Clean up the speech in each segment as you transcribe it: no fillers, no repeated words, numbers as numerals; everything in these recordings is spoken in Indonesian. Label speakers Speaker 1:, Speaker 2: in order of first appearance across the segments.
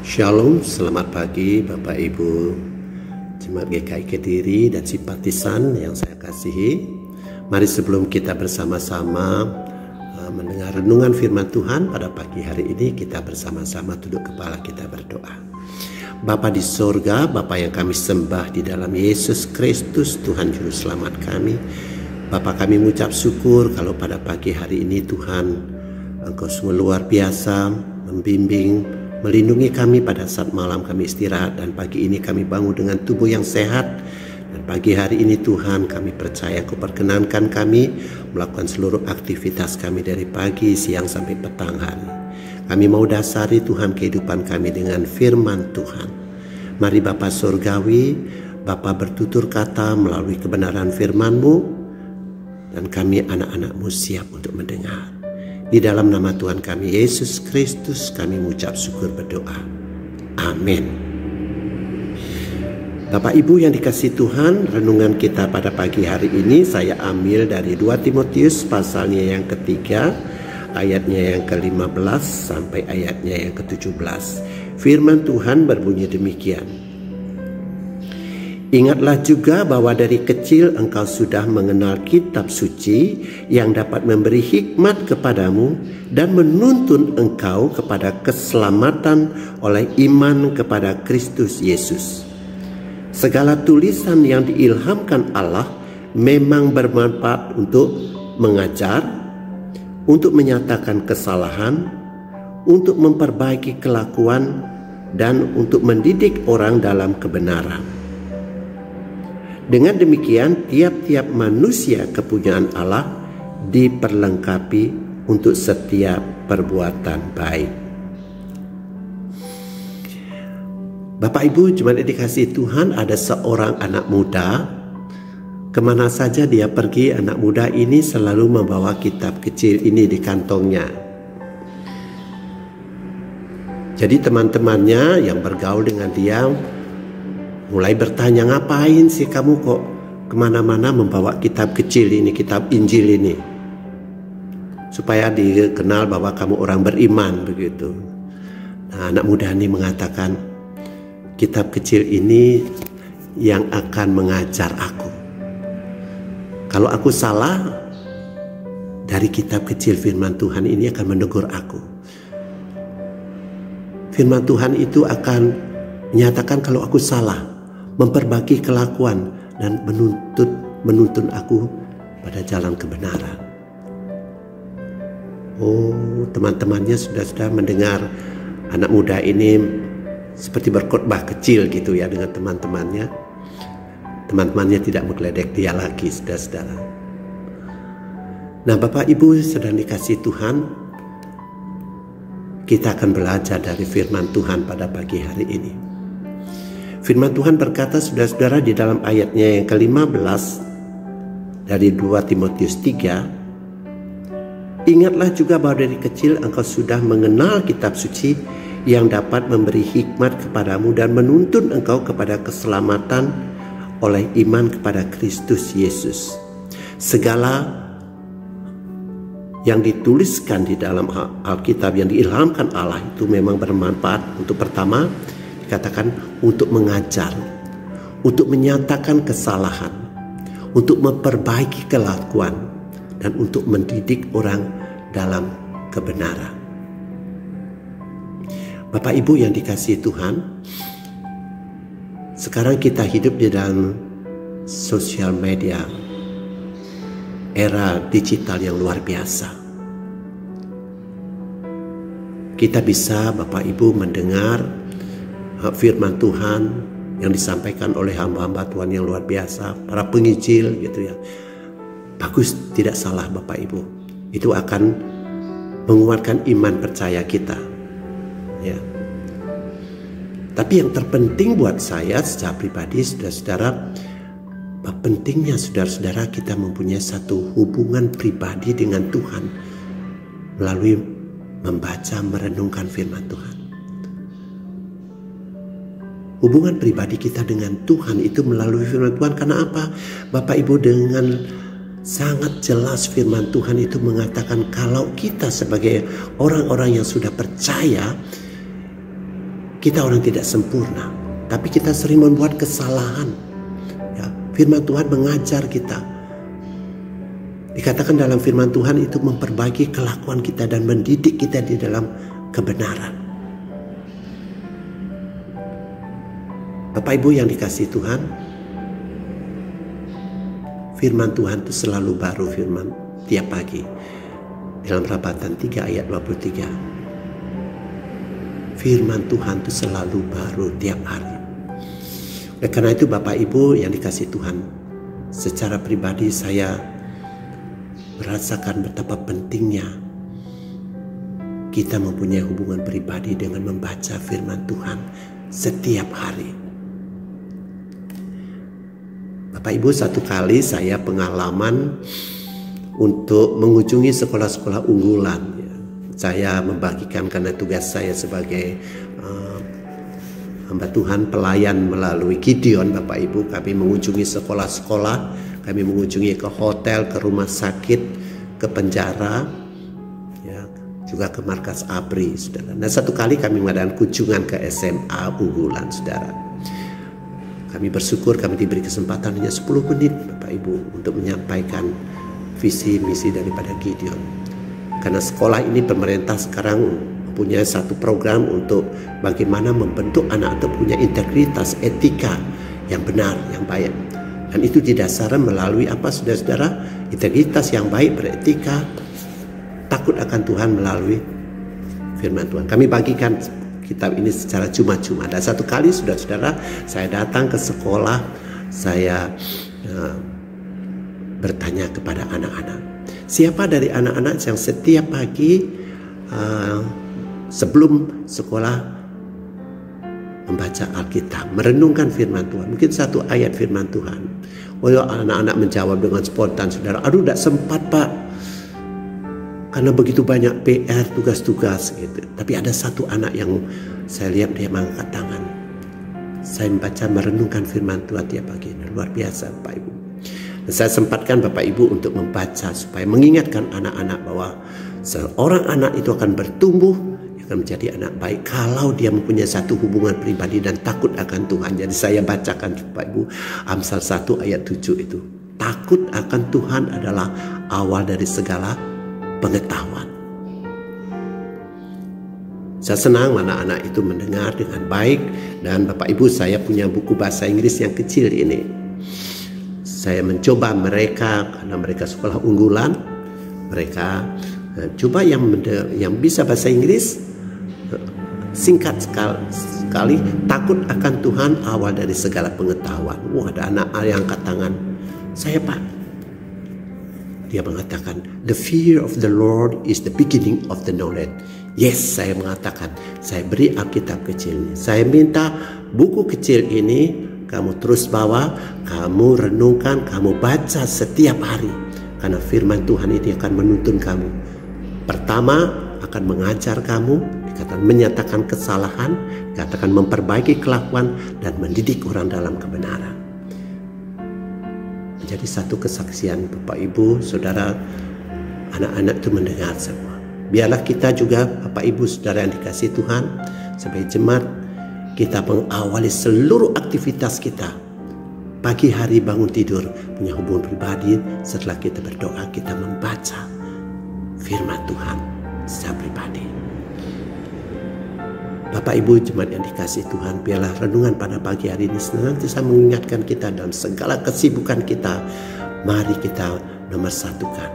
Speaker 1: Shalom, selamat pagi Bapak Ibu Jemaat GKI Kediri dan simpatisan yang saya kasihi. Mari sebelum kita bersama-sama mendengar renungan firman Tuhan pada pagi hari ini, kita bersama-sama tunduk kepala, kita berdoa. Bapa di sorga, Bapa yang kami sembah di dalam Yesus Kristus, Tuhan Juru Selamat kami. Bapa, kami mengucap syukur kalau pada pagi hari ini Tuhan, Engkau sungguh luar biasa membimbing, melindungi kami pada saat malam kami istirahat, dan pagi ini kami bangun dengan tubuh yang sehat. Dan pagi hari ini Tuhan, kami percaya Kau perkenankan kami melakukan seluruh aktivitas kami dari pagi, siang sampai petang hari. Kami mau dasari Tuhan kehidupan kami dengan firman Tuhan. Mari Bapa Surgawi, Bapa bertutur kata melalui kebenaran firman-Mu, dan kami anak-anak-Mu siap untuk mendengar. Di dalam nama Tuhan kami Yesus Kristus kami mengucap syukur berdoa. Amin. Bapak Ibu yang dikasihi Tuhan, renungan kita pada pagi hari ini saya ambil dari 2 Timotius pasalnya yang ketiga, ayatnya yang ke-15 sampai ayatnya yang ke-17. Firman Tuhan berbunyi demikian. Ingatlah juga bahwa dari kecil engkau sudah mengenal kitab suci yang dapat memberi hikmat kepadamu dan menuntun engkau kepada keselamatan oleh iman kepada Kristus Yesus. Segala tulisan yang diilhamkan Allah memang bermanfaat untuk mengajar, untuk menyatakan kesalahan, untuk memperbaiki kelakuan, dan untuk mendidik orang dalam kebenaran. Dengan demikian, tiap-tiap manusia kepunyaan Allah diperlengkapi untuk setiap perbuatan baik. Bapak Ibu jemaat yang dikasihi Tuhan, ada seorang anak muda. Kemana saja dia pergi, anak muda ini selalu membawa kitab kecil ini di kantongnya. Jadi teman-temannya yang bergaul dengan dia mulai bertanya, ngapain sih kamu kok kemana-mana membawa kitab kecil ini, kitab Injil ini, supaya dikenal bahwa kamu orang beriman begitu. Nah, anak muda ini mengatakan, kitab kecil ini yang akan mengajar aku. Kalau aku salah, dari kitab kecil firman Tuhan ini akan menegur aku. Firman Tuhan itu akan menyatakan kalau aku salah, memperbaiki kelakuan, dan menuntun aku pada jalan kebenaran. Oh, teman-temannya sudah mendengar anak muda ini seperti berkhotbah kecil gitu ya dengan teman-temannya. Teman-temannya tidak menggeledek dia lagi, saudara-saudara. Nah, Bapak Ibu sedang dikasihi Tuhan, kita akan belajar dari firman Tuhan pada pagi hari ini. Firman Tuhan berkata, saudara-saudara, di dalam ayatnya yang ke-15 dari 2 Timotius 3, ingatlah juga bahwa dari kecil engkau sudah mengenal kitab suci yang dapat memberi hikmat kepadamu dan menuntun engkau kepada keselamatan oleh iman kepada Kristus Yesus. Segala yang dituliskan di dalam Alkitab yang diilhamkan Allah itu memang bermanfaat untuk, pertama, dikatakan untuk mengajar, untuk menyatakan kesalahan, untuk memperbaiki kelakuan, dan untuk mendidik orang dalam kebenaran. Bapak Ibu yang dikasihi Tuhan, sekarang kita hidup di dalam sosial media, era digital yang luar biasa. Kita bisa, Bapak Ibu, mendengar firman Tuhan yang disampaikan oleh hamba-hamba Tuhan yang luar biasa, para penginjil gitu ya. Bagus, tidak salah Bapak Ibu. Itu akan menguatkan iman percaya kita. Ya. Tapi yang terpenting buat saya secara pribadi, saudara-saudara, pentingnya saudara-saudara kita mempunyai satu hubungan pribadi dengan Tuhan melalui membaca, merenungkan firman Tuhan. Hubungan pribadi kita dengan Tuhan itu melalui firman Tuhan. Karena apa? Bapak Ibu, dengan sangat jelas firman Tuhan itu mengatakan kalau kita sebagai orang-orang yang sudah percaya, kita orang tidak sempurna, tapi kita sering membuat kesalahan. Ya, firman Tuhan mengajar kita. Dikatakan dalam firman Tuhan itu memperbaiki kelakuan kita dan mendidik kita di dalam kebenaran. Bapak Ibu yang dikasihi Tuhan, firman Tuhan itu selalu baru, firman tiap pagi. Dalam Perapatan 3 ayat 23. Firman Tuhan itu selalu baru tiap hari. Oleh karena itu Bapak Ibu yang dikasihi Tuhan, secara pribadi saya merasakan betapa pentingnya kita mempunyai hubungan pribadi dengan membaca firman Tuhan setiap hari. Bapak Ibu, satu kali saya pengalaman untuk mengunjungi sekolah-sekolah unggulan. Saya membagikan karena tugas saya sebagai hamba Tuhan pelayan melalui Gideon. Bapak Ibu, kami mengunjungi sekolah-sekolah, kami mengunjungi ke hotel, ke rumah sakit, ke penjara, ya, juga ke markas ABRI, saudara. Nah, satu kali kami mengadakan kunjungan ke SMA unggulan, saudara. Kami bersyukur kami diberi kesempatan hanya 10 menit Bapak Ibu untuk menyampaikan visi misi daripada Gideon. Karena sekolah ini pemerintah sekarang punya satu program untuk bagaimana membentuk anak untuk punya integritas, etika yang benar, yang baik. Dan itu didasarkan melalui apa, saudara-saudara? Integritas yang baik, beretika, takut akan Tuhan melalui firman Tuhan. Kami bagikan kitab ini secara cuma-cuma. Dan satu kali, saudara-saudara, saya datang ke sekolah, saya bertanya kepada anak-anak, siapa dari anak-anak yang setiap pagi sebelum sekolah membaca Alkitab, merenungkan firman Tuhan, mungkin satu ayat firman Tuhan. Oh ya, anak-anak menjawab dengan spontan, saudara, aduh tidak sempat Pak, karena begitu banyak PR, tugas-tugas gitu. Tapi ada satu anak yang saya lihat dia mengangkat tangan. Saya membaca merenungkan firman Tuhan tiap pagi. Luar biasa Bapak Ibu. Dan saya sempatkan Bapak Ibu untuk membaca supaya mengingatkan anak-anak bahwa seorang anak itu akan bertumbuh, akan menjadi anak baik kalau dia mempunyai satu hubungan pribadi dan takut akan Tuhan. Jadi saya bacakan Bapak Ibu Amsal 1 ayat 7 itu. Takut akan Tuhan adalah awal dari segala pengetahuan. Saya senang anak-anak itu mendengar dengan baik. Dan Bapak Ibu, saya punya buku bahasa Inggris yang kecil ini. Saya mencoba mereka, karena mereka sekolah unggulan, mereka coba yang bisa bahasa Inggris, singkat sekali, takut akan Tuhan awal dari segala pengetahuan. Wah, ada anak yang angkat tangan. Saya Pak, dia mengatakan, the fear of the Lord is the beginning of the knowledge. Yes, saya mengatakan, saya beri Alkitab kecil ini. Saya minta buku kecil ini kamu terus bawa, kamu renungkan, kamu baca setiap hari. Karena firman Tuhan itu akan menuntun kamu. Pertama, akan mengajar kamu, dikatakan menyatakan kesalahan, dikatakan memperbaiki kelakuan, dan mendidik orang dalam kebenaran. Menjadi satu kesaksian Bapak Ibu, Saudara, anak-anak itu mendengar semua. Biarlah kita juga Bapak Ibu Saudara yang dikasihi Tuhan, sebagai jemaat, kita mengawali seluruh aktivitas kita. Pagi hari bangun tidur, punya hubungan pribadi. Setelah kita berdoa, kita membaca firman Tuhan secara pribadi. Bapak Ibu jemaat yang dikasihi Tuhan, biarlah renungan pada pagi hari ini senantiasa mengingatkan kita dalam segala kesibukan kita. Mari kita nomor satukan,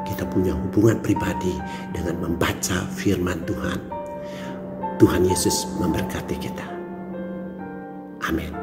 Speaker 1: kita punya hubungan pribadi dengan membaca firman Tuhan. Tuhan Yesus memberkati kita. Amin.